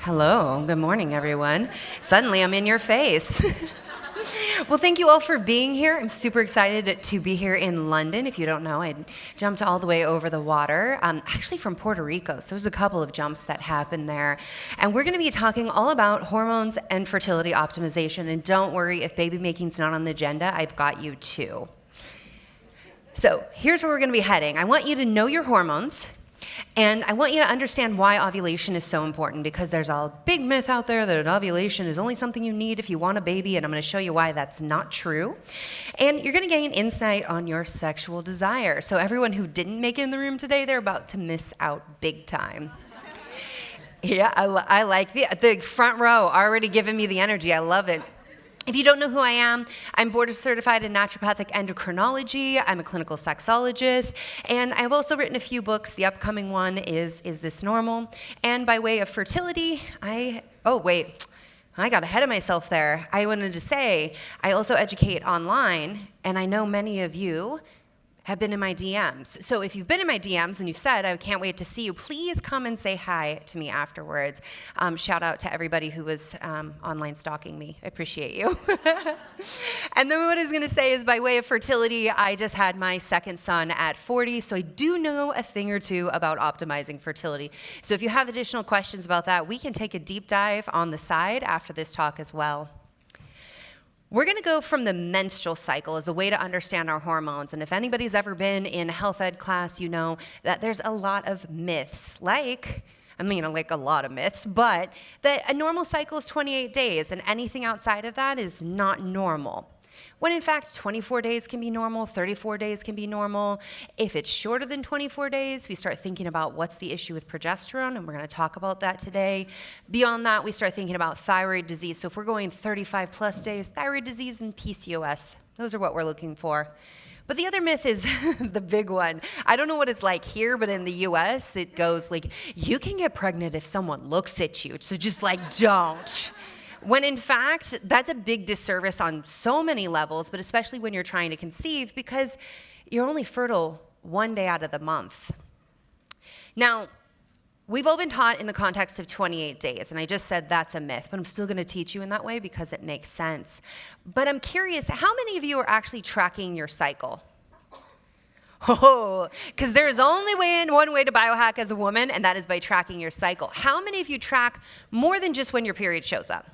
Hello, good morning, everyone. Suddenly I'm in your face. Well, thank you all for being here. I'm super excited to be here in London. If you don't know, I jumped all the way over the water, actually from Puerto Rico. So there's a couple of jumps that happened there. And we're going to be talking all about hormones and fertility optimization. And don't worry, if baby making's not on the agenda, I've got you too. So here's where we're going to be heading. I want you to know your hormones. And I want you to understand why ovulation is so important, because there's a big myth out there that ovulation is only something you need if you want a baby, and I'm going to show you why that's not true. And you're going to gain insight on your sexual desire. So everyone who didn't make it in the room today, they're about to miss out big time. Yeah, I like the front row already giving me the energy. I love it. If you don't know who I am, I'm board certified in naturopathic endocrinology. I'm a clinical sexologist, and I've also written a few books. The upcoming one is This Normal? And by way of fertility, I got ahead of myself there. I wanted to say, I also educate online, and I know many of you have been in my DMs. So if you've been in my DMs and you've said, I can't wait to see you, please come and say hi to me afterwards. Shout out to everybody who was online stalking me. I appreciate you. And then what I was gonna say is, by way of fertility, I just had my second son at 40, so I do know a thing or two about optimizing fertility. So if you have additional questions about that, we can take a deep dive on the side after this talk as well. We're going to go from the menstrual cycle as a way to understand our hormones. And if anybody's ever been in a health ed class, you know that there's a lot of myths, like a lot of myths, but that a normal cycle is 28 days, and anything outside of that is not normal. When in fact, 24 days can be normal, 34 days can be normal. If it's shorter than 24 days, we start thinking about what's the issue with progesterone, and we're going to talk about that today. Beyond that, we start thinking about thyroid disease. So if we're going 35 plus days, thyroid disease and PCOS, those are what we're looking for. But the other myth is the big one. I don't know what it's like here, but in the US, it goes like, you can get pregnant if someone looks at you, so just don't. When in fact, that's a big disservice on so many levels, but especially when you're trying to conceive, because you're only fertile one day out of the month. Now, we've all been taught in the context of 28 days, and I just said that's a myth, but I'm still going to teach you in that way because it makes sense. But I'm curious, how many of you are actually tracking your cycle? Oh, because there's only one way to biohack as a woman, and that is by tracking your cycle. How many of you track more than just when your period shows up?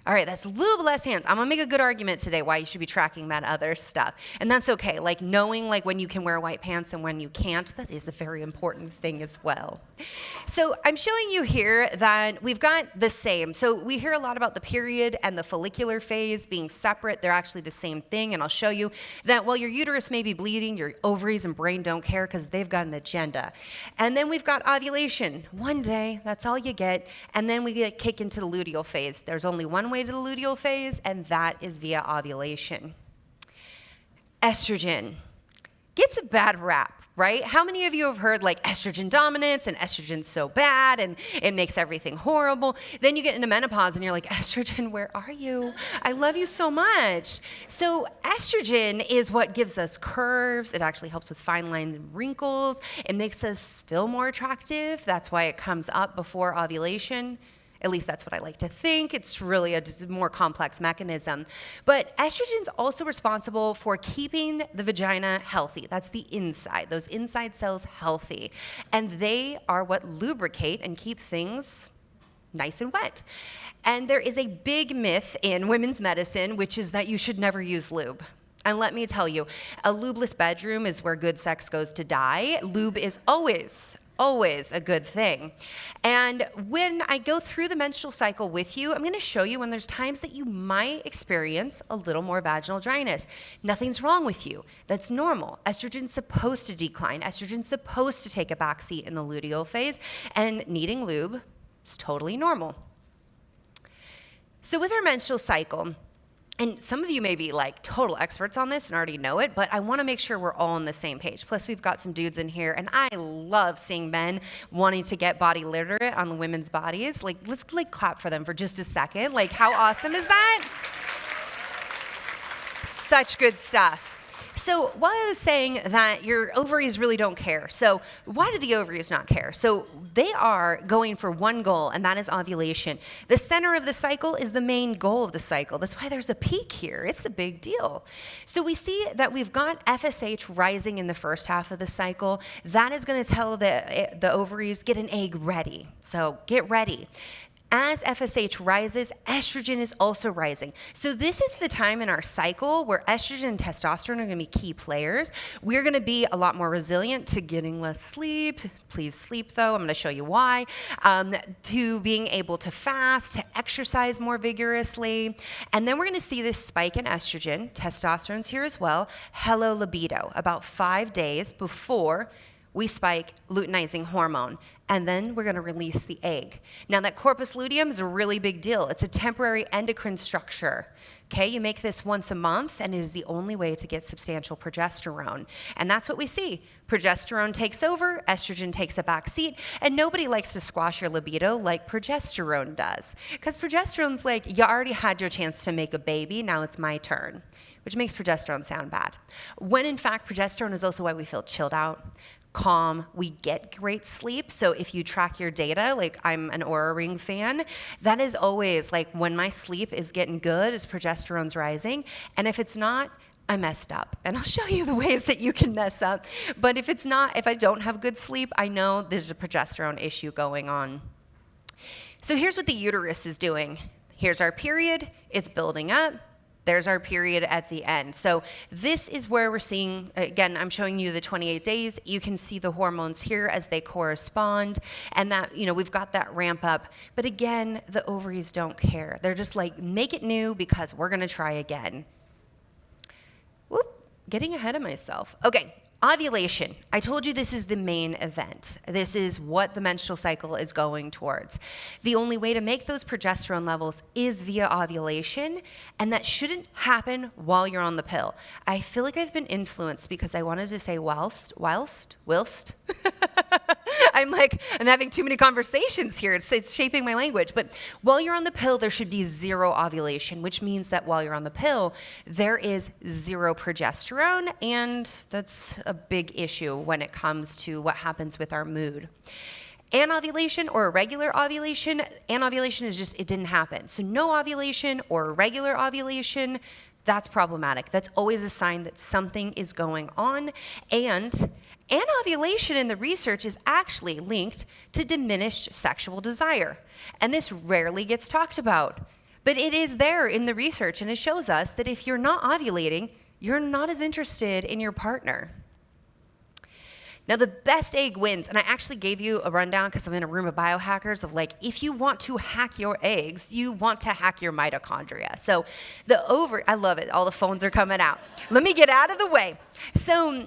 All right, that's a little bit less hands. I'm gonna make a good argument today why you should be tracking that other stuff. And that's okay, like knowing when you can wear white pants and when you can't, that is a very important thing as well. So I'm showing you here that we've got the same. So we hear a lot about the period and the follicular phase being separate. They're actually the same thing, and I'll show you that while your uterus may be bleeding, your ovaries and brain don't care because they've got an agenda. And then we've got ovulation. One day, that's all you get, and then we get kicked into the luteal phase. There's only one way to the luteal phase, and that is via ovulation. Estrogen gets a bad rap, right? How many of you have heard estrogen dominance and estrogen's so bad and it makes everything horrible? Then you get into menopause and you're like, estrogen, where are you? I love you so much. So estrogen is what gives us curves. It actually helps with fine lines and wrinkles. It makes us feel more attractive. That's why it comes up before ovulation. At least that's what I like to think. It's really a more complex mechanism. But estrogen's also responsible for keeping the vagina healthy. That's the inside, those inside cells healthy. And they are what lubricate and keep things nice and wet. And there is a big myth in women's medicine, which is that you should never use lube. And let me tell you, a lubeless bedroom is where good sex goes to die. Lube is always a good thing. And when I go through the menstrual cycle with you, I'm going to show you when there's times that you might experience a little more vaginal dryness. Nothing's wrong with you. That's normal. Estrogen's supposed to decline. Estrogen's supposed to take a backseat in the luteal phase, and needing lube is totally normal. So with our menstrual cycle, and some of you may be total experts on this and already know it, but I want to make sure we're all on the same page. Plus, we've got some dudes in here, and I love seeing men wanting to get body literate on the women's bodies. Let's clap for them for just a second. How awesome is that? Such good stuff. So while I was saying that your ovaries really don't care, so why do the ovaries not care? So they are going for one goal, and that is ovulation. The center of the cycle is the main goal of the cycle. That's why there's a peak here. It's a big deal. So we see that we've got FSH rising in the first half of the cycle. That is going to tell the ovaries, get an egg ready. So get ready. As FSH rises, estrogen is also rising. So this is the time in our cycle where estrogen and testosterone are going to be key players. We're going to be a lot more resilient to getting less sleep. Please sleep, though. I'm going to show you why. To being able to fast, to exercise more vigorously. And then we're going to see this spike in estrogen. Testosterone's here as well. Hello libido, about 5 days before we spike luteinizing hormone. And then we're going to release the egg. Now, that corpus luteum is a really big deal. It's a temporary endocrine structure. Okay, you make this once a month, and it is the only way to get substantial progesterone. And that's what we see. Progesterone takes over, estrogen takes a back seat, and nobody likes to squash your libido like progesterone does. Because progesterone's like, you already had your chance to make a baby, now it's my turn, which makes progesterone sound bad. When in fact, progesterone is also why we feel chilled out, calm, we get great sleep. So if you track your data, like I'm an Oura Ring fan, that is always like when my sleep is getting good, is progesterone's rising. And if it's not, I messed up. And I'll show you the ways that you can mess up. But if it's not, if I don't have good sleep, I know there's a progesterone issue going on. So here's what the uterus is doing. Here's our period, it's building up. There's our period at the end. So this is where we're seeing, again, I'm showing you the 28 days. You can see the hormones here as they correspond. And that, we've got that ramp up. But again, the ovaries don't care. They're just like, make it new because we're going to try again. Whoop, getting ahead of myself. Okay. Ovulation. I told you this is the main event. This is what the menstrual cycle is going towards. The only way to make those progesterone levels is via ovulation, and that shouldn't happen while you're on the pill. I feel like I've been influenced because I wanted to say whilst. I'm having too many conversations here. It's shaping my language. But while you're on the pill, there should be zero ovulation, which means that while you're on the pill, there is zero progesterone, and that's a big issue when it comes to what happens with our mood. Anovulation or irregular ovulation, anovulation is just, it didn't happen. So no ovulation or irregular ovulation, that's problematic. That's always a sign that something is going on. And anovulation in the research is actually linked to diminished sexual desire. And this rarely gets talked about. But it is there in the research, and it shows us that if you're not ovulating, you're not as interested in your partner. Now, the best egg wins, and I actually gave you a rundown because I'm in a room of biohackers of if you want to hack your eggs, you want to hack your mitochondria. So I love it. All the phones are coming out. Let me get out of the way. So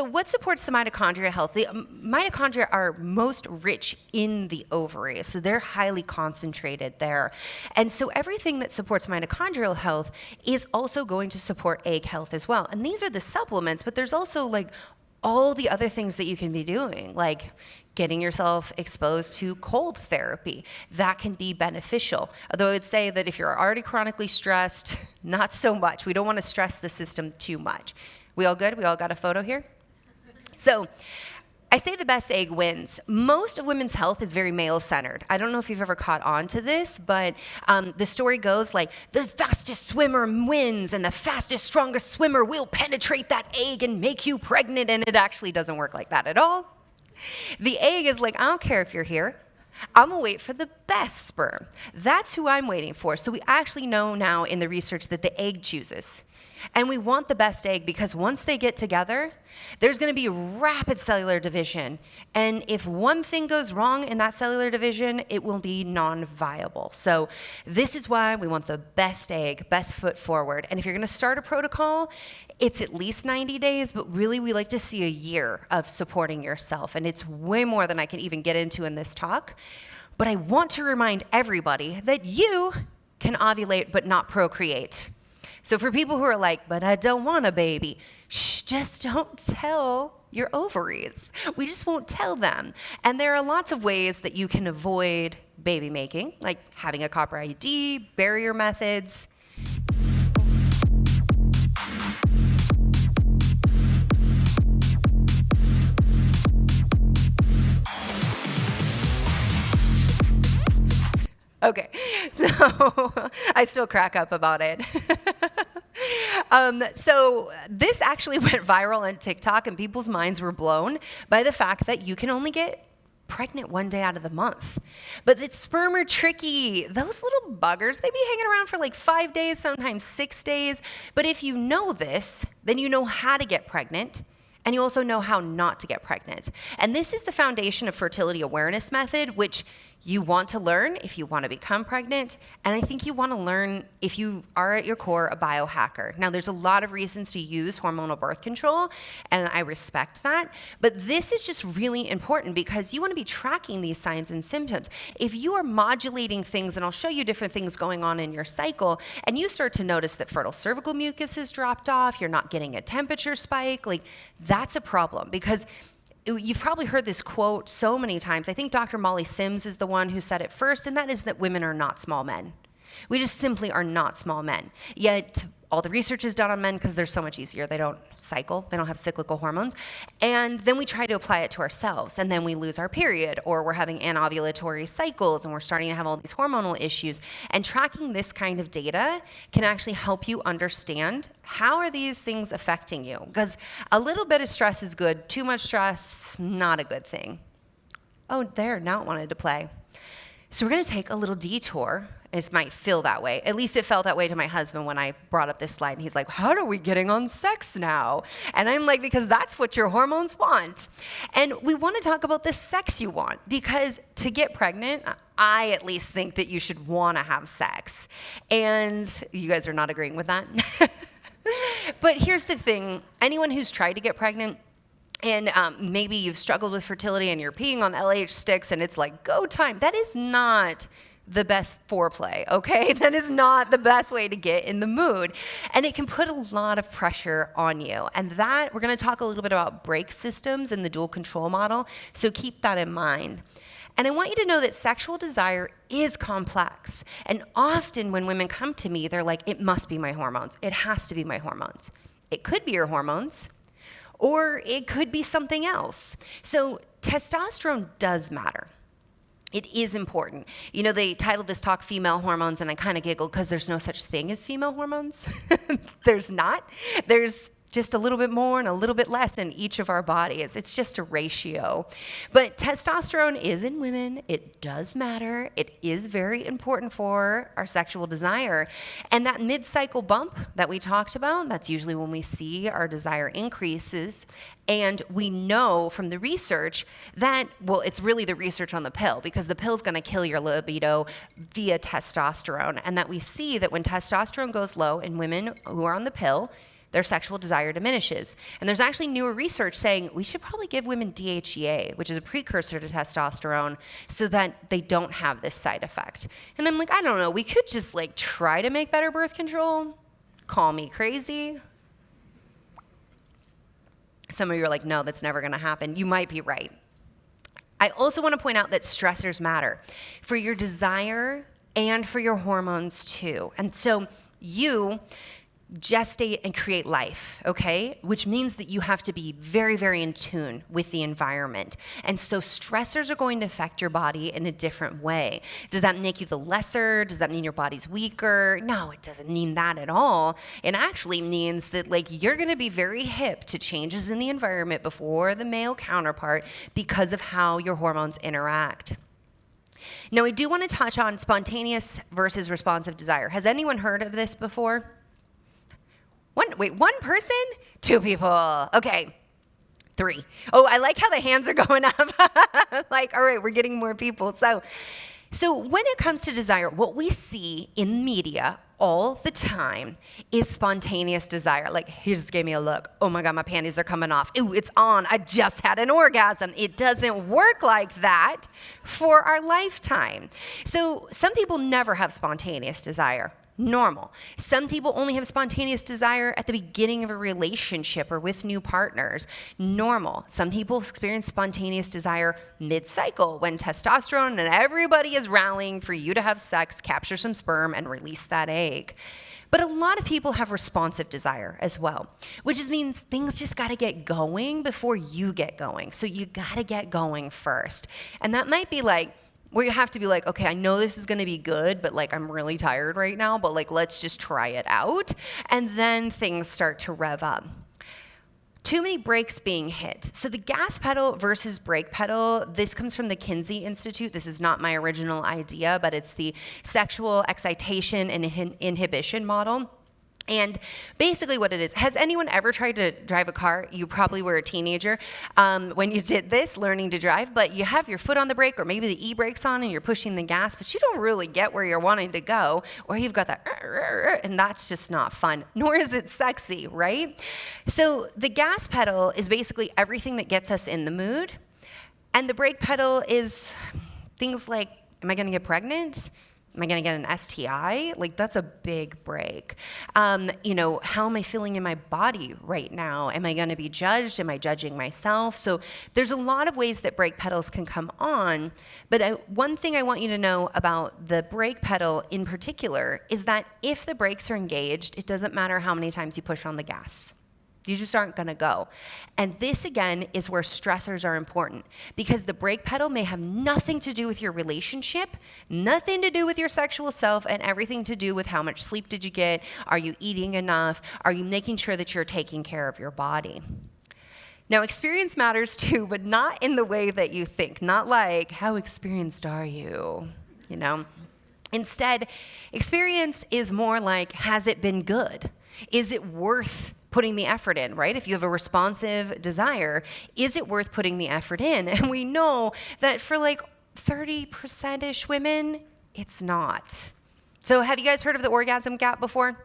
what supports the mitochondria health? The mitochondria are most rich in the ovary, so they're highly concentrated there. And so everything that supports mitochondrial health is also going to support egg health as well. And these are the supplements, but there's also all the other things that you can be doing, like getting yourself exposed to cold therapy. That can be beneficial. Although I would say that if you're already chronically stressed, not so much. We don't want to stress the system too much. We all good? We all got a photo here? So I say the best egg wins. Most of women's health is very male-centered. I don't know if you've ever caught on to this, but the story goes the fastest swimmer wins, and the fastest, strongest swimmer will penetrate that egg and make you pregnant, and it actually doesn't work like that at all. The egg is I don't care if you're here. I'm going to wait for the best sperm. That's who I'm waiting for. So we actually know now in the research that the egg chooses. And we want the best egg because once they get together, there's going to be rapid cellular division. And if one thing goes wrong in that cellular division, it will be non-viable. So this is why we want the best egg, best foot forward. And if you're going to start a protocol, it's at least 90 days, but really we like to see a year of supporting yourself. And it's way more than I can even get into in this talk. But I want to remind everybody that you can ovulate but not procreate. So for people who are but I don't want a baby, just don't tell your ovaries. We just won't tell them. And there are lots of ways that you can avoid baby making, like having a copper IUD, barrier methods. Okay, so I still crack up about it. So this actually went viral on TikTok, and people's minds were blown by the fact that you can only get pregnant one day out of the month. But the sperm are tricky. Those little buggers, they be hanging around for like 5 days, sometimes 6 days. But if you know this, then you know how to get pregnant. And you also know how not to get pregnant. And this is the foundation of fertility awareness method, which you want to learn if you want to become pregnant. And I think you want to learn if you are at your core a biohacker. Now, there's a lot of reasons to use hormonal birth control, and I respect that. But this is just really important because you want to be tracking these signs and symptoms. If you are modulating things, and I'll show you different things going on in your cycle, and you start to notice that fertile cervical mucus has dropped off, you're not getting a temperature spike, like that's a problem because you've probably heard this quote so many times. I think Dr. Molly Sims is the one who said it first, and that is that women are not small men. We just simply are not small men. Yet all the research is done on men because they're so much easier. They don't cycle. They don't have cyclical hormones. And then we try to apply it to ourselves, and then we lose our period, or we're having anovulatory cycles, and we're starting to have all these hormonal issues. And tracking this kind of data can actually help you understand how are these things affecting you. Because a little bit of stress is good. Too much stress, not a good thing. Oh, there, now it wanted to play. So we're going to take a little detour. It might feel that way. At least it felt that way to my husband when I brought up this slide. And he's like, how are we getting on sex now? And I'm like, because that's what your hormones want. And we want to talk about the sex you want. Because to get pregnant, I at least think that you should want to have sex. And you guys are not agreeing with that. But here's the thing. Anyone who's tried to get pregnant, and maybe you've struggled with fertility and you're peeing on LH sticks and it's like go time, that is not the best foreplay, okay? That is not the best way to get in the mood. And it can put a lot of pressure on you. And that, we're gonna talk a little bit about brake systems and the dual control model, so keep that in mind. And I want you to know that sexual desire is complex. And often when women come to me, they're like, it must be my hormones. It has to be my hormones. It could be your hormones, or it could be something else. So testosterone does matter. It is important. You know, they titled this talk Female Hormones, and I kind of giggled because there's no such thing as female hormones. There's not. There's just a little bit more and a little bit less in each of our bodies. It's just a ratio. But testosterone is in women. It does matter. It is very important for our sexual desire. And that mid-cycle bump that we talked about, that's usually when we see our desire increases. And we know from the research that, well, it's really the research on the pill, because the pill's going to kill your libido via testosterone. And that we see that when testosterone goes low in women who are on the pill, their sexual desire diminishes. And there's actually newer research saying we should probably give women DHEA, which is a precursor to testosterone, so that they don't have this side effect. And I'm like, I don't know, we could just like try to make better birth control. Call me crazy. Some of you are like, no, that's never gonna happen. You might be right. I also wanna point out that stressors matter for your desire and for your hormones too. And so you gestate and create life, okay? Which means that you have to be very, very in tune with the environment. And so stressors are going to affect your body in a different way. Does that make you the lesser? Does that mean your body's weaker? No, it doesn't mean that at all. It actually means that like you're gonna be very hip to changes in the environment before the male counterpart because of how your hormones interact. Now, I do want to touch on spontaneous versus responsive desire. Has anyone heard of this before? One person? 2 people. Okay, 3. Oh, I like how the hands are going up. Like, all right, we're getting more people. So when it comes to desire, what we see in media all the time is spontaneous desire. Like, he just gave me a look. Oh my God, my panties are coming off. Ooh, it's on. I just had an orgasm. It doesn't work like that for our lifetime. So some people never have spontaneous desire. Normal. Some people only have spontaneous desire at the beginning of a relationship or with new partners. Normal. Some people experience spontaneous desire mid-cycle when testosterone and everybody is rallying for you to have sex, capture some sperm, and release that egg. But a lot of people have responsive desire as well, which just means things just got to get going before you get going. So you got to get going first. And that might be like, where you have to be like, okay, I know this is going to be good, but like I'm really tired right now, but like let's just try it out. And then things start to rev up. Too many brakes being hit. So the gas pedal versus brake pedal, this comes from the Kinsey Institute. This is not my original idea, but it's the sexual excitation and inhibition model. And basically what it is, has anyone ever tried to drive a car? You probably were a teenager when you did this, learning to drive, but you have your foot on the brake or maybe the e-brake's on and you're pushing the gas, but you don't really get where you're wanting to go, or you've got that, and that's just not fun, nor is it sexy, right? So the gas pedal is basically everything that gets us in the mood, and the brake pedal is things like, am I gonna get pregnant? Am I going to get an STI? Like, that's a big break. How am I feeling in my body right now? Am I going to be judged? Am I judging myself? So there's a lot of ways that brake pedals can come on. But one thing I want you to know about the brake pedal in particular is that if the brakes are engaged, it doesn't matter how many times you push on the gas. You just aren't going to go. And this, again, is where stressors are important, because the brake pedal may have nothing to do with your relationship, nothing to do with your sexual self, and everything to do with how much sleep did you get, are you eating enough, are you making sure that you're taking care of your body. Now, experience matters too, but not in the way that you think, not like, how experienced are you, Instead, experience is more like, has it been good? Is it worth putting the effort in, right? If you have a responsive desire, is it worth putting the effort in? And we know that for like 30%-ish women, it's not. So have you guys heard of the orgasm gap before?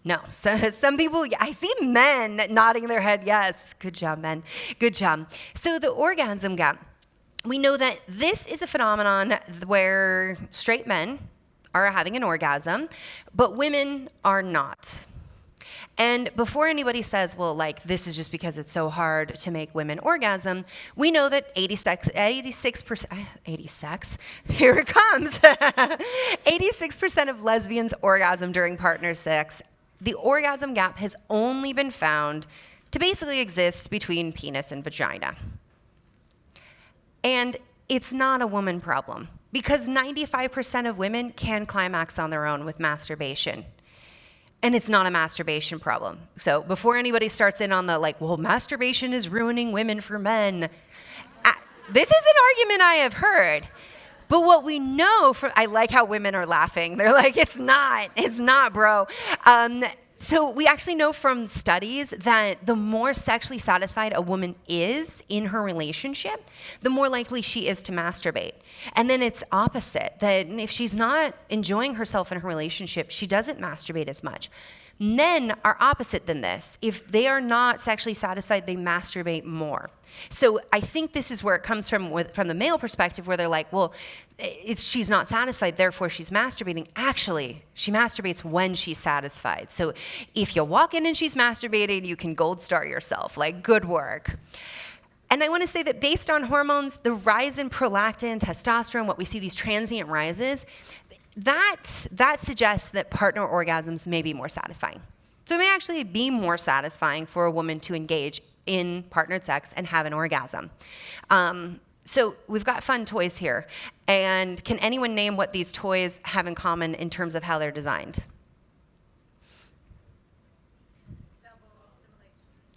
No. So some people, I see men nodding their head, yes. Good job, men. Good job. So the orgasm gap, we know that this is a phenomenon where straight men are having an orgasm, but women are not. And before anybody says, well, like, this is just because it's so hard to make women orgasm, we know that 86%, here it comes, 86% of lesbians orgasm during partner sex. The orgasm gap has only been found to basically exist between penis and vagina. And it's not a woman problem, because 95% of women can climax on their own with masturbation. And it's not a masturbation problem. So before anybody starts in on the like, well, masturbation is ruining women for men, this is an argument I have heard. But what we know from, I like how women are laughing. They're like, it's not, bro. So we actually know from studies that the more sexually satisfied a woman is in her relationship, the more likely she is to masturbate. And then it's opposite, that if she's not enjoying herself in her relationship, she doesn't masturbate as much. Men are opposite than this. If they are not sexually satisfied, they masturbate more. So I think this is where it comes from the male perspective, where they're like, well, she's not satisfied, therefore she's masturbating. Actually, she masturbates when she's satisfied. So if you walk in and she's masturbating, you can gold star yourself, like, good work. And I want to say that based on hormones, the rise in prolactin, testosterone, what we see, these transient rises, that suggests that partner orgasms may be more satisfying. So it may actually be more satisfying for a woman to engage in partnered sex and have an orgasm. So we've got fun toys here. And can anyone name what these toys have in common in terms of how they're designed?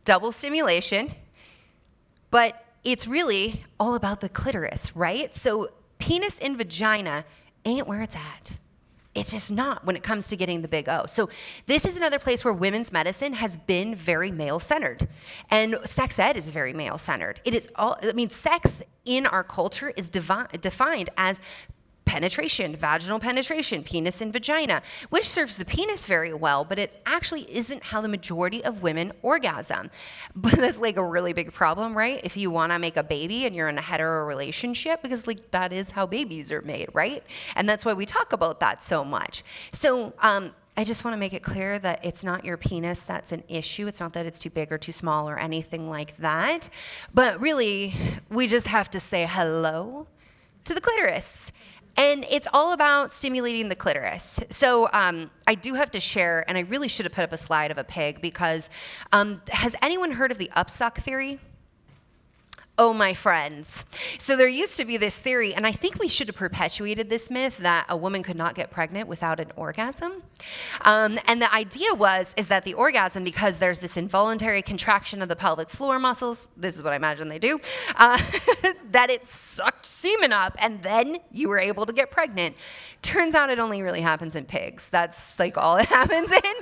Double stimulation. But it's really all about the clitoris, right? So penis and vagina ain't where it's at. It's just not when it comes to getting the big O. So this is another place where women's medicine has been very male-centered. And sex ed is very male-centered. It is all, sex in our culture is defined as penetration, vaginal penetration, penis and vagina, which serves the penis very well, but it actually isn't how the majority of women orgasm. But that's like a really big problem, right? If you want to make a baby and you're in a hetero relationship, because like that is how babies are made, right? And that's why we talk about that so much. So I just want to make it clear that it's not your penis that's an issue. It's not that it's too big or too small or anything like that. But really, we just have to say hello to the clitoris. And it's all about stimulating the clitoris. So I do have to share, and I really should have put up a slide of a pig, because has anyone heard of the upsuck theory? Oh, my friends. So there used to be this theory, and I think we should have perpetuated this myth that a woman could not get pregnant without an orgasm. And the idea is that the orgasm, because there's this involuntary contraction of the pelvic floor muscles, this is what I imagine they do, that it sucked semen up, and then you were able to get pregnant. Turns out it only really happens in pigs. That's like all it happens in.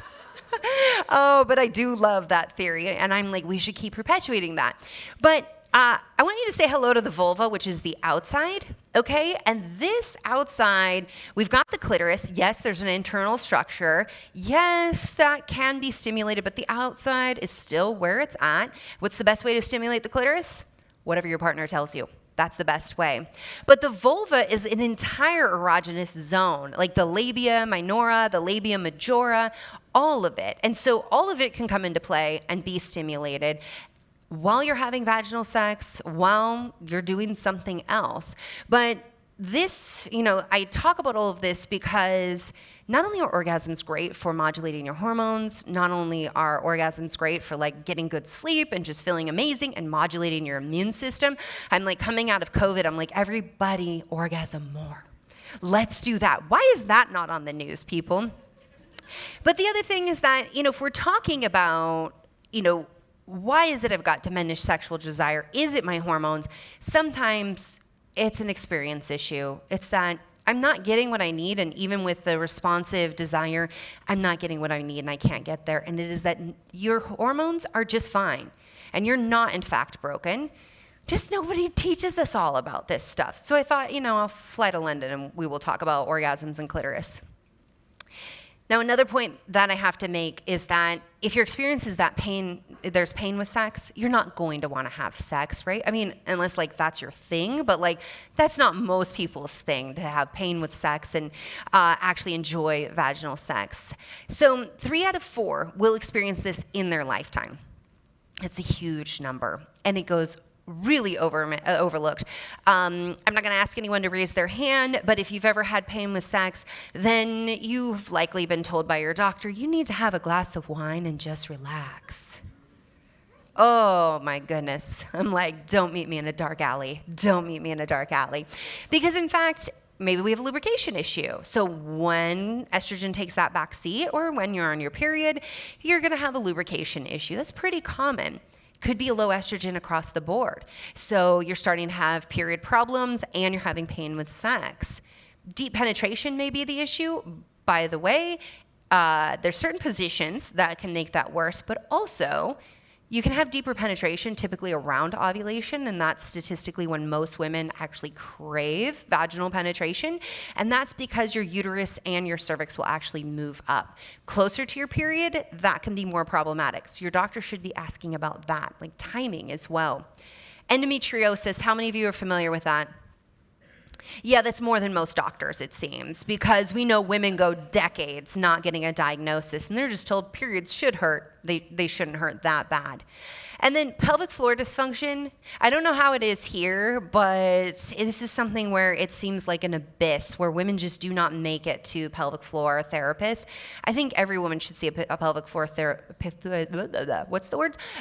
Oh, but I do love that theory, and I'm like, we should keep perpetuating that. But I want you to say hello to the vulva, which is the outside, okay? And this outside, we've got the clitoris. Yes, there's an internal structure. Yes, that can be stimulated, but the outside is still where it's at. What's the best way to stimulate the clitoris? Whatever your partner tells you. That's the best way. But the vulva is an entire erogenous zone, like the labia minora, the labia majora, all of it. And so all of it can come into play and be stimulated while you're having vaginal sex, while you're doing something else. But this, I talk about all of this because not only are orgasms great for modulating your hormones, not only are orgasms great for like getting good sleep and just feeling amazing and modulating your immune system. I'm like coming out of COVID, I'm like, everybody orgasm more. Let's do that. Why is that not on the news, people? But the other thing is that, if we're talking about, why is it I've got diminished sexual desire? Is it my hormones? Sometimes it's an experience issue. It's that I'm not getting what I need, and even with the responsive desire, I'm not getting what I need and I can't get there. And it is that your hormones are just fine, and you're not, in fact, broken. Just nobody teaches us all about this stuff. So I thought, I'll fly to London and we will talk about orgasms and clitoris. Now, another point that I have to make is that if your experience is that there's pain with sex, you're not going to want to have sex, right? I mean, unless that's your thing, but that's not most people's thing to have pain with sex and actually enjoy vaginal sex. So 3 out of 4 will experience this in their lifetime. It's a huge number, and it goes really overlooked. I'm not going to ask anyone to raise their hand, but if you've ever had pain with sex, then you've likely been told by your doctor, you need to have a glass of wine and just relax. Oh my goodness. I'm like, don't meet me in a dark alley. Don't meet me in a dark alley. Because in fact, maybe we have a lubrication issue. So when estrogen takes that back seat, or when you're on your period, you're going to have a lubrication issue. That's pretty common. Could be a low estrogen across the board. So you're starting to have period problems and you're having pain with sex. Deep penetration may be the issue. By the way, there's certain positions that can make that worse, but also you can have deeper penetration typically around ovulation, and that's statistically when most women actually crave vaginal penetration, and that's because your uterus and your cervix will actually move up. Closer to your period, that can be more problematic. So your doctor should be asking about that, like timing as well. Endometriosis, how many of you are familiar with that? Yeah, that's more than most doctors, it seems, because we know women go decades not getting a diagnosis, and they're just told periods should hurt. They shouldn't hurt that bad. And then pelvic floor dysfunction, I don't know how it is here, but this is something where it seems like an abyss, where women just do not make it to pelvic floor therapists. I think every woman should see a pelvic floor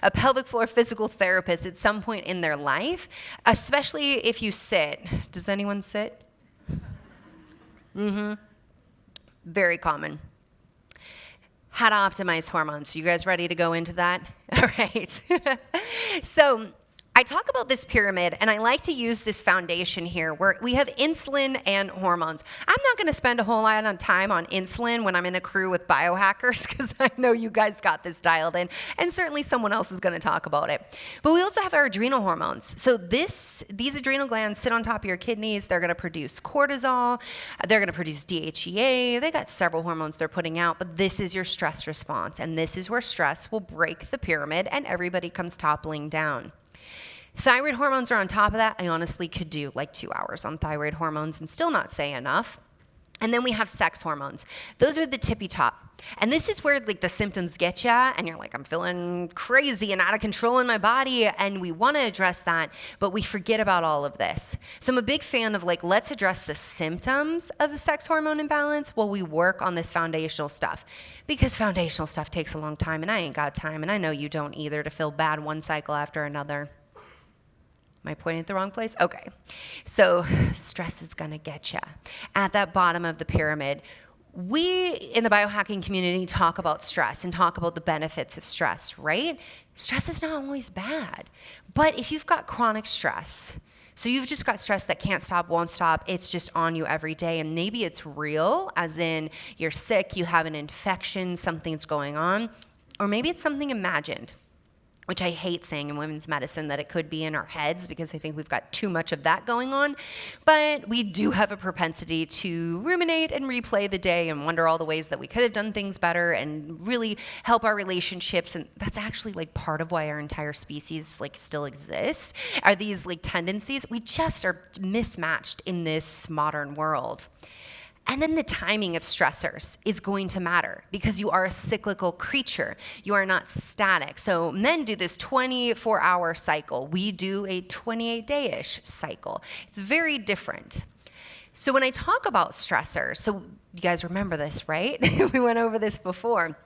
a pelvic floor physical therapist at some point in their life, especially if you sit. Does anyone sit? Very common. How to optimize hormones. You guys ready to go into that? All right. So I talk about this pyramid, and I like to use this foundation here where we have insulin and hormones. I'm not going to spend a whole lot of time on insulin when I'm in a crew with biohackers, because I know you guys got this dialed in, and certainly someone else is going to talk about it. But we also have our adrenal hormones. So these adrenal glands sit on top of your kidneys. They're going to produce cortisol. They're going to produce DHEA. They got several hormones they're putting out, but this is your stress response, and this is where stress will break the pyramid and everybody comes toppling down. Thyroid hormones are on top of that. I honestly could do like 2 hours on thyroid hormones and still not say enough. And then we have sex hormones. Those are the tippy top. And this is where like the symptoms get you and you're like, I'm feeling crazy and out of control in my body. And we want to address that, but we forget about all of this. So I'm a big fan of like, let's address the symptoms of the sex hormone imbalance while we work on this foundational stuff. Because foundational stuff takes a long time, and I ain't got time. And I know you don't either, to feel bad one cycle after another. Am I pointing at the wrong place? Okay. So stress is going to get you. At that bottom of the pyramid, we in the biohacking community talk about stress and talk about the benefits of stress, right? Stress is not always bad. But if you've got chronic stress, so you've just got stress that can't stop, won't stop, it's just on you every day, and maybe it's real, as in you're sick, you have an infection, something's going on, or maybe it's something imagined, which I hate saying in women's medicine that it could be in our heads because I think we've got too much of that going on. But we do have a propensity to ruminate and replay the day and wonder all the ways that we could have done things better and really help our relationships. And that's actually like part of why our entire species like still exists, are these like tendencies. We just are mismatched in this modern world. And then the timing of stressors is going to matter because you are a cyclical creature. You are not static. So men do this 24-hour cycle. We do a 28-day-ish cycle. It's very different. So when I talk about stressors, so you guys remember this, right? We went over this before.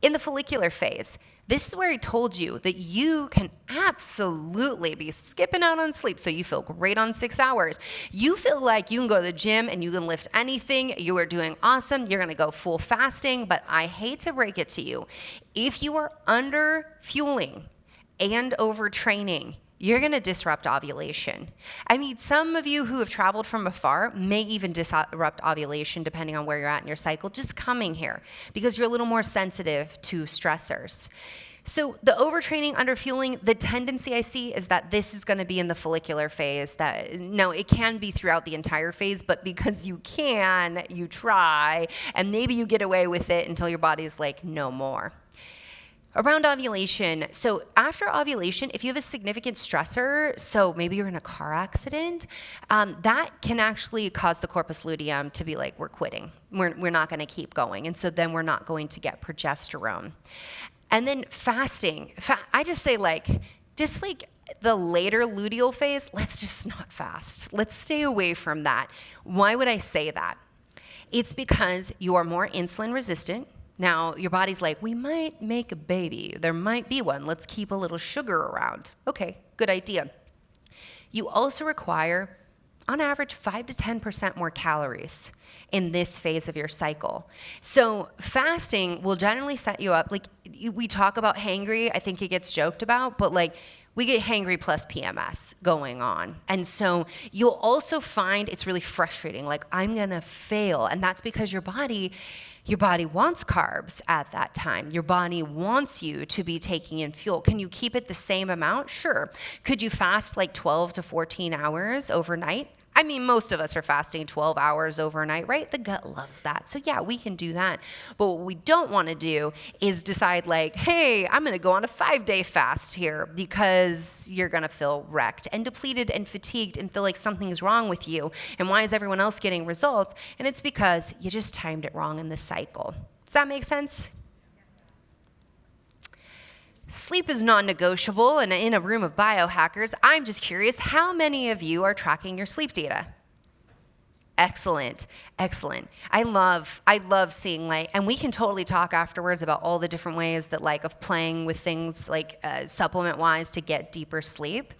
In the follicular phase, this is where I told you that you can absolutely be skipping out on sleep, so you feel great on 6 hours. You feel like you can go to the gym and you can lift anything. You are doing awesome. You're going to go full fasting, but I hate to break it to you. If you are under fueling and overtraining, you're going to disrupt ovulation. I mean, some of you who have traveled from afar may even disrupt ovulation depending on where you're at in your cycle, just coming here because you're a little more sensitive to stressors. So the overtraining, underfueling, the tendency I see is that this is going to be in the follicular phase. No, it can be throughout the entire phase, but because you can, you try, and maybe you get away with it until your body's like, no more. Around ovulation, so after ovulation, if you have a significant stressor, so maybe you're in a car accident, that can actually cause the corpus luteum to be like, we're quitting. We're not going to keep going. And so then we're not going to get progesterone. And then fasting, I just say just like the later luteal phase, let's just not fast. Let's stay away from that. Why would I say that? It's because you are more insulin resistant. Now, your body's like, we might make a baby. There might be one. Let's keep a little sugar around. Okay, good idea. You also require, on average, 5 to 10% more calories in this phase of your cycle. So fasting will generally set you up, like we talk about hangry, I think it gets joked about, but like we get hangry plus PMS going on. And so you'll also find it's really frustrating, like I'm gonna fail. And that's because your body wants carbs at that time. Your body wants you to be taking in fuel. Can you keep it the same amount? Sure. Could you fast like 12 to 14 hours overnight? I mean, most of us are fasting 12 hours overnight, right? The gut loves that. So yeah, we can do that. But what we don't want to do is decide like, hey, I'm going to go on a 5-day fast here because you're going to feel wrecked and depleted and fatigued and feel like something's wrong with you. And why is everyone else getting results? And it's because you just timed it wrong in the cycle. Does that make sense? Sleep is non-negotiable, and in a room of biohackers, I'm just curious, how many of you are tracking your sleep data? Excellent, excellent. I love seeing and we can totally talk afterwards about all the different ways that of playing with things supplement-wise to get deeper sleep.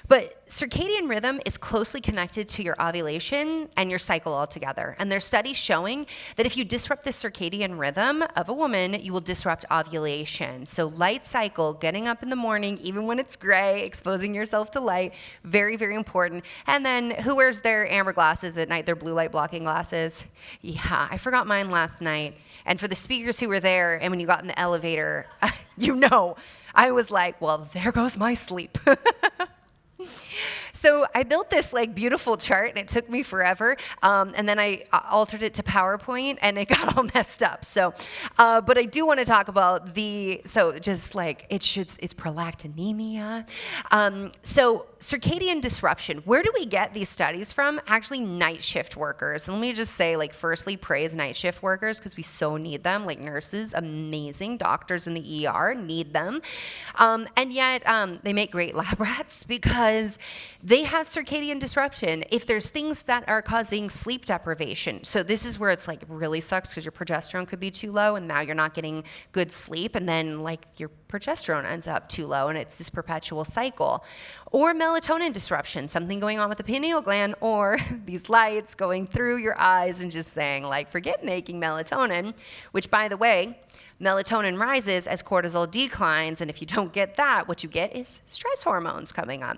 But circadian rhythm is closely connected to your ovulation and your cycle altogether. And there's studies showing that if you disrupt the circadian rhythm of a woman, you will disrupt ovulation. So light cycle, getting up in the morning, even when it's gray, exposing yourself to light, very, very important. And then who wears their amber glasses at night, their blue light blocking glasses? Yeah, I forgot mine last night. And for the speakers who were there, and when you got in the elevator, I was like, well, there goes my sleep. So I built this beautiful chart, and it took me forever. And then I altered it to PowerPoint, and it got all messed up. So, but I do want to talk about it's prolactinemia. So circadian disruption, where do we get these studies from? Actually, night shift workers. And let me just say, like, firstly, praise night shift workers because we so need them. Like nurses, amazing. Doctors in the ER need them. And yet they make great lab rats because they have circadian disruption. If there's things that are causing sleep deprivation, so this is where it's like really sucks because your progesterone could be too low and now you're not getting good sleep, and then like your progesterone ends up too low, and it's this perpetual cycle. Or melatonin disruption, something going on with the pineal gland, or these lights going through your eyes and just saying, like, forget making melatonin, which, by the way, melatonin rises as cortisol declines, and if you don't get that, what you get is stress hormones coming up.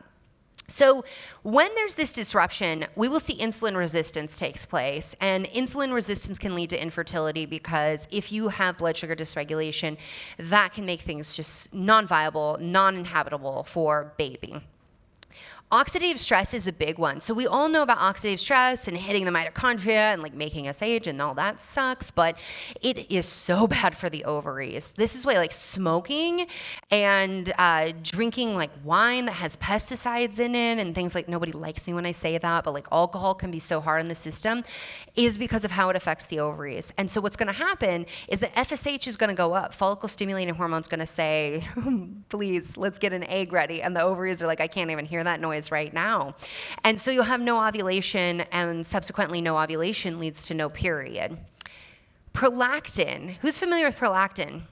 So when there's this disruption, we will see insulin resistance takes place, and insulin resistance can lead to infertility because if you have blood sugar dysregulation, that can make things just non-viable, non-inhabitable for baby. Oxidative stress is a big one. So we all know about oxidative stress and hitting the mitochondria and like making us age and all that sucks, but it is so bad for the ovaries. This is why like smoking and drinking like wine that has pesticides in it and things like, nobody likes me when I say that, but like alcohol can be so hard on the system, is because of how it affects the ovaries. And so what's gonna happen is that FSH is gonna go up. Follicle stimulating hormone is gonna say, please, let's get an egg ready. And the ovaries are like, I can't even hear that noise right now. And so you'll have no ovulation, and subsequently no ovulation leads to no period. Prolactin, who's familiar with prolactin?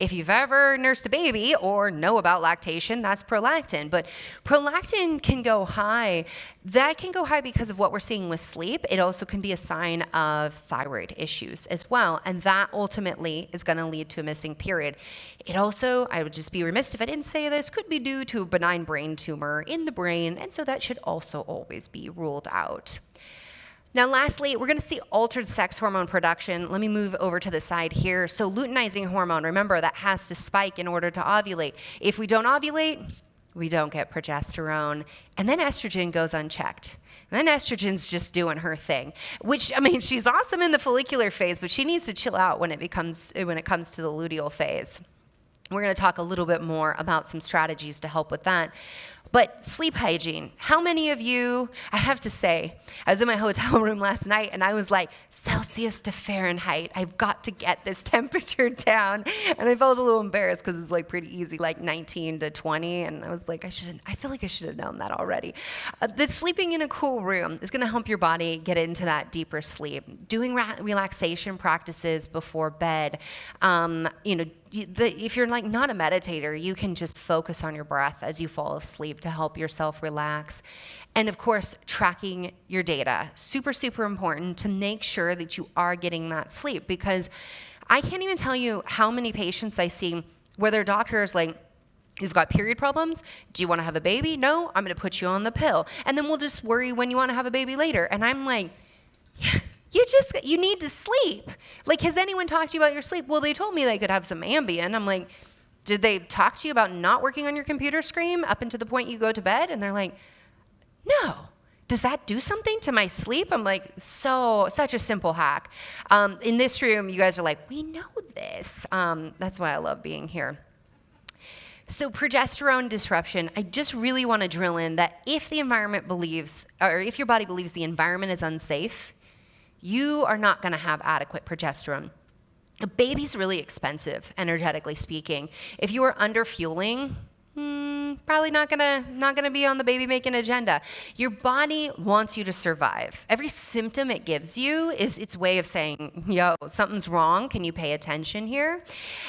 If you've ever nursed a baby or know about lactation, that's prolactin. But prolactin can go high. That can go high because of what we're seeing with sleep. It also can be a sign of thyroid issues as well. And that ultimately is going to lead to a missing period. It also, I would just be remiss if I didn't say this, could be due to a benign brain tumor in the brain. And so that should also always be ruled out. Now, lastly, we're going to see altered sex hormone production. Let me move over to the side here. So luteinizing hormone, remember, that has to spike in order to ovulate. If we don't ovulate, we don't get progesterone. And then estrogen goes unchecked. And then estrogen's just doing her thing, which, I mean, she's awesome in the follicular phase, but she needs to chill out when it comes to the luteal phase. We're going to talk a little bit more about some strategies to help with that. But sleep hygiene, how many of you, I have to say, I was in my hotel room last night and I was like, Celsius to Fahrenheit, I've got to get this temperature down. And I felt a little embarrassed because it's like pretty easy, like 19 to 20. And I was like, I feel like I should have known that already. But sleeping in a cool room is going to help your body get into that deeper sleep. Doing relaxation practices before bed, if you're like not a meditator, you can just focus on your breath as you fall asleep to help yourself relax. And of course, tracking your data. Super, super important to make sure that you are getting that sleep, because I can't even tell you how many patients I see where their doctor is like, you've got period problems. Do you want to have a baby? No, I'm going to put you on the pill. And then we'll just worry when you want to have a baby later. And I'm like, you need to sleep. Like, has anyone talked to you about your sleep? Well, they told me they could have some Ambien. I'm like, did they talk to you about not working on your computer screen up until the point you go to bed? And they're like, no. Does that do something to my sleep? I'm like, such a simple hack. In this room, you guys are like, we know this. That's why I love being here. So progesterone disruption, I just really want to drill in that if the environment believes, or if your body believes the environment is unsafe, you are not going to have adequate progesterone. A baby's really expensive, energetically speaking. If you are under fueling, probably not gonna be on the baby making agenda. Your body wants you to survive. Every symptom it gives you is its way of saying, yo, something's wrong. Can you pay attention here?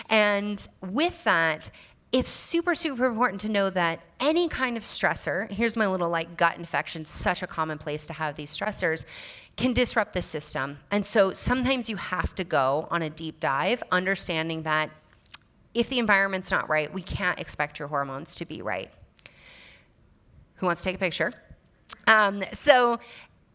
And with that, it's super, super important to know that any kind of stressor, here's my little like gut infection, such a common place to have these stressors, can disrupt the system. And so sometimes you have to go on a deep dive, understanding that if the environment's not right, we can't expect your hormones to be right. Who wants to take a picture? So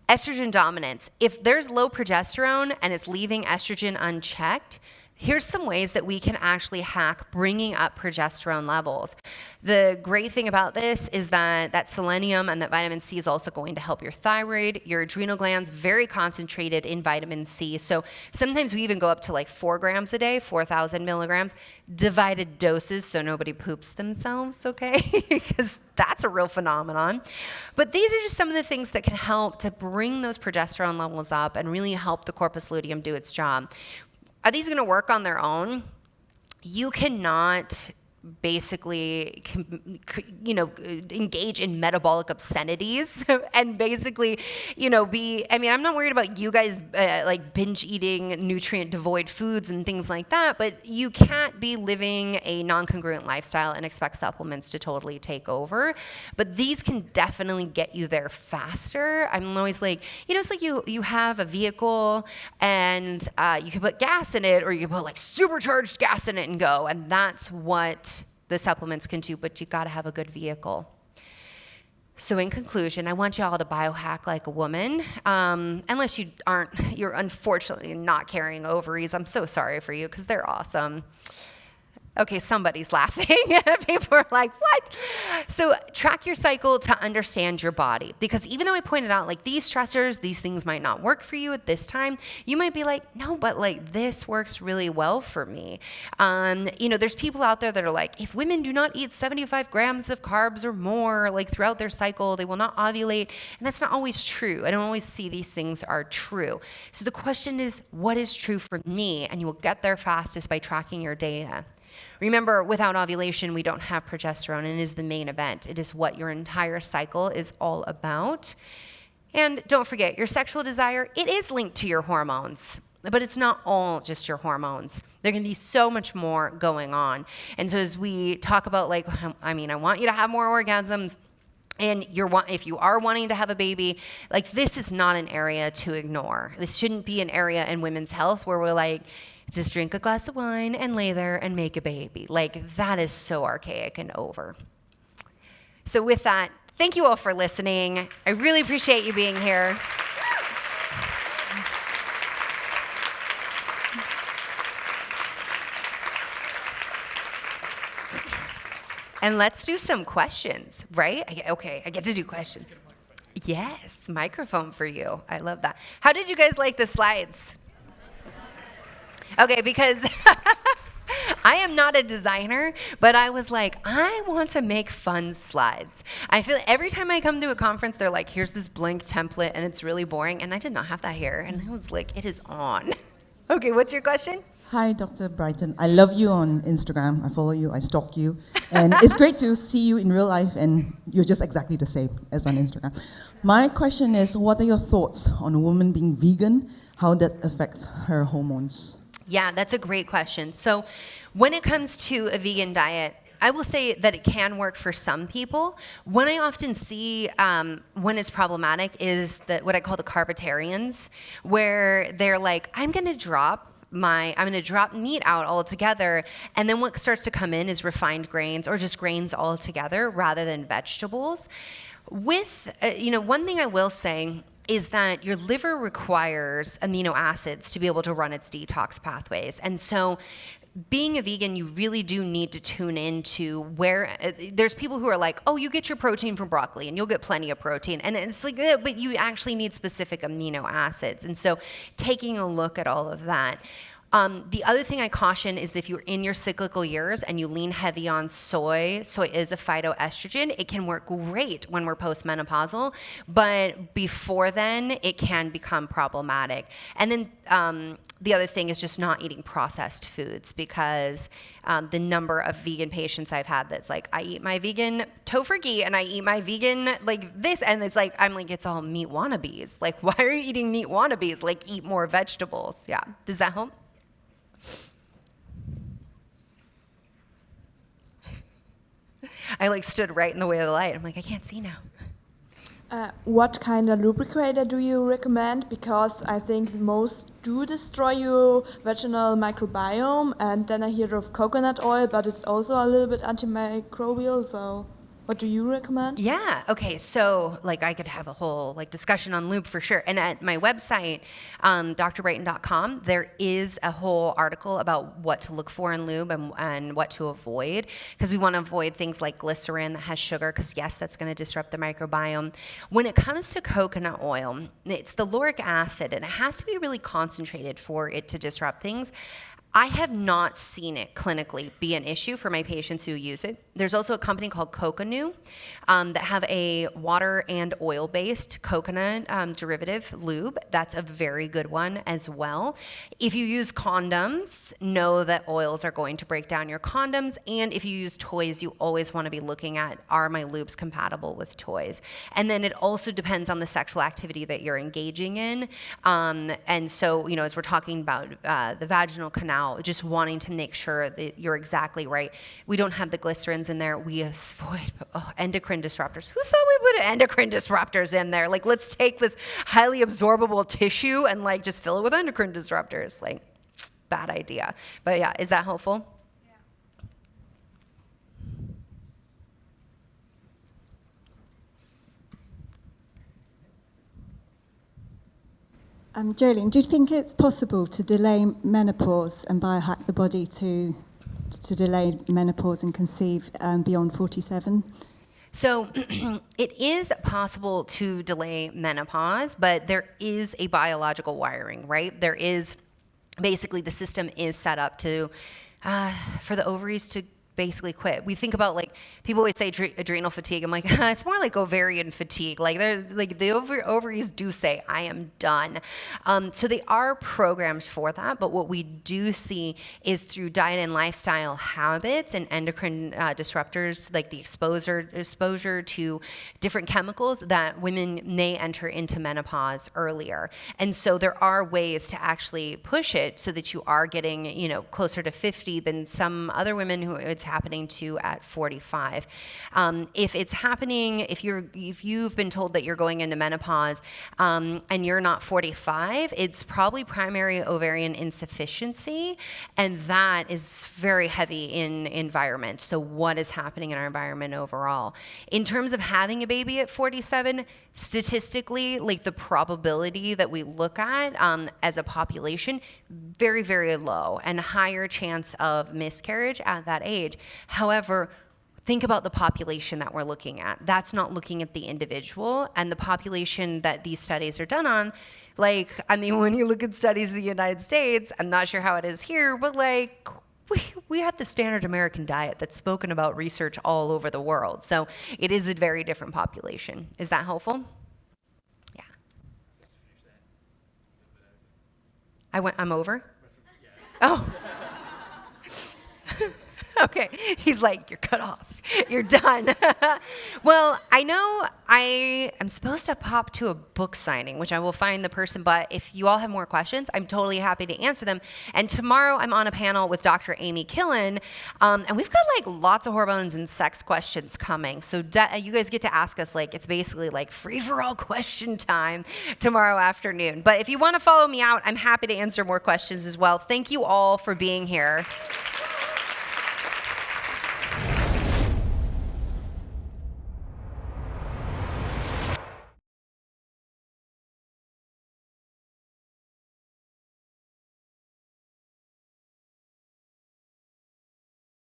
estrogen dominance. If there's low progesterone and it's leaving estrogen unchecked, Here's some ways that we can actually hack bringing up progesterone levels. The great thing about this is that selenium and that vitamin C is also going to help your thyroid, your adrenal glands, very concentrated in vitamin C. So sometimes we even go up to like 4 grams a day, 4,000 milligrams, divided doses so nobody poops themselves, okay? Because that's a real phenomenon. But these are just some of the things that can help to bring those progesterone levels up and really help the corpus luteum do its job. Are these going to work on their own? You cannot basically, engage in metabolic obscenities and basically, I'm not worried about you guys like binge eating nutrient devoid foods and things like that, but you can't be living a non-congruent lifestyle and expect supplements to totally take over. But these can definitely get you there faster. I'm always like, it's like you have a vehicle and you can put gas in it, or you can put like supercharged gas in it and go, and that's what the supplements can do, but you gotta have a good vehicle. So in conclusion, I want you all to biohack like a woman, unless you're unfortunately not carrying ovaries. I'm so sorry for you, because they're awesome. Okay, somebody's laughing. People are like, what? So track your cycle to understand your body. Because even though I pointed out, like, these stressors, these things might not work for you at this time, you might be like, no, but like this works really well for me. There's people out there that are like, if women do not eat 75 grams of carbs or more, like throughout their cycle, they will not ovulate. And that's not always true. I don't always see these things are true. So the question is, what is true for me? And you will get there fastest by tracking your data. Remember, without ovulation, we don't have progesterone, and it is the main event. It is what your entire cycle is all about. And don't forget, your sexual desire, it is linked to your hormones, but it's not all just your hormones. There can be so much more going on. And so as we talk about, I want you to have more orgasms, and if you are wanting to have a baby, like, this is not an area to ignore. This shouldn't be an area in women's health where we're like, just drink a glass of wine and lay there and make a baby. Like, that is so archaic and over. So with that, thank you all for listening. I really appreciate you being here. And let's do some questions, right? I get to do questions. Yes, microphone for you. I love that. How did you guys like the slides? Okay, because I am not a designer, but I was like, I want to make fun slides. I feel like every time I come to a conference, they're like, here's this blank template, and it's really boring, and I did not have that here, and I was like, it is on. Okay, what's your question? Hi, Dr. Brighten. I love you on Instagram. I follow you, I stalk you, and it's great to see you in real life, and you're just exactly the same as on Instagram. My question is, what are your thoughts on a woman being vegan, how that affects her hormones? Yeah, that's a great question. So when it comes to a vegan diet, I will say that it can work for some people. What I often see when it's problematic is what I call the carbitarians, where they're like, I'm going to drop meat out altogether, and then what starts to come in is refined grains or just grains altogether rather than vegetables. One thing I will say is that your liver requires amino acids to be able to run its detox pathways. And so being a vegan, you really do need to tune into where there's people who are like, oh, you get your protein from broccoli and you'll get plenty of protein. And it's like, but you actually need specific amino acids. And so taking a look at all of that. The other thing I caution is if you're in your cyclical years and you lean heavy on soy is a phytoestrogen. It can work great when we're postmenopausal, but before then, it can become problematic. And then the other thing is just not eating processed foods, because the number of vegan patients I've had that's like, I eat my vegan tofurkey and I eat my vegan like this, and it's like, I'm like, it's all meat wannabes. Like, why are you eating meat wannabes? Like, eat more vegetables. Yeah, does that help? I stood right in the way of the light. I'm like, I can't see now. What kind of lubricator do you recommend? Because I think most do destroy your vaginal microbiome, and then I hear of coconut oil, but it's also a little bit antimicrobial, so... What do you recommend? Yeah. Okay. So, like, I could have a whole discussion on lube for sure. And at my website, drbrighten.com, there is a whole article about what to look for in lube and what to avoid, because we want to avoid things like glycerin that has sugar, because yes, that's going to disrupt the microbiome. When it comes to coconut oil, it's the lauric acid, and it has to be really concentrated for it to disrupt things. I have not seen it clinically be an issue for my patients who use it. There's also a company called Coconu that have a water and oil-based coconut derivative lube. That's a very good one as well. If you use condoms, know that oils are going to break down your condoms. And if you use toys, you always want to be looking at, are my lubes compatible with toys? And then it also depends on the sexual activity that you're engaging in. And so, as we're talking about the vaginal canal, just wanting to make sure that you're exactly right. We don't have the glycerins in there. We avoid endocrine disruptors. Who thought we put endocrine disruptors in there? Let's take this highly absorbable tissue and just fill it with endocrine disruptors. Bad idea. But yeah, is that helpful? Jolene, do you think it's possible to delay menopause and biohack the body to delay menopause and conceive beyond 47? So it is possible to delay menopause, but there is a biological wiring, right? There is basically the system is set up to for the ovaries to basically quit. We think about people always say adrenal fatigue. I'm like, it's more like ovarian fatigue. The ovaries do say, I am done. So they are programmed for that. But what we do see is through diet and lifestyle habits and endocrine disruptors, like the exposure to different chemicals, that women may enter into menopause earlier. And so there are ways to actually push it so that you are getting, closer to 50 than some other women who it's happening to at 45. If it's happening, if you've been told that you're going into menopause and you're not 45, it's probably primary ovarian insufficiency, and that is very heavy in environment. So what is happening in our environment overall? In terms of having a baby at 47, statistically, the probability that we look at as a population, very, very low, and higher chance of miscarriage at that age. However, think about the population that we're looking at. That's not looking at the individual, and the population that these studies are done on. When you look at studies in the United States, I'm not sure how it is here, but we had the standard American diet that's spoken about research all over the world. So it is a very different population. Is that helpful? Yeah. I'm over? Oh. Okay. He's like, you're cut off. You're done. Well, I know I am supposed to pop to a book signing, which I will find the person, but if you all have more questions, I'm totally happy to answer them. And tomorrow I'm on a panel with Dr. Amy Killen, and we've got lots of hormones and sex questions coming. So you guys get to ask us, it's basically free-for-all question time tomorrow afternoon. But if you want to follow me out, I'm happy to answer more questions as well. Thank you all for being here.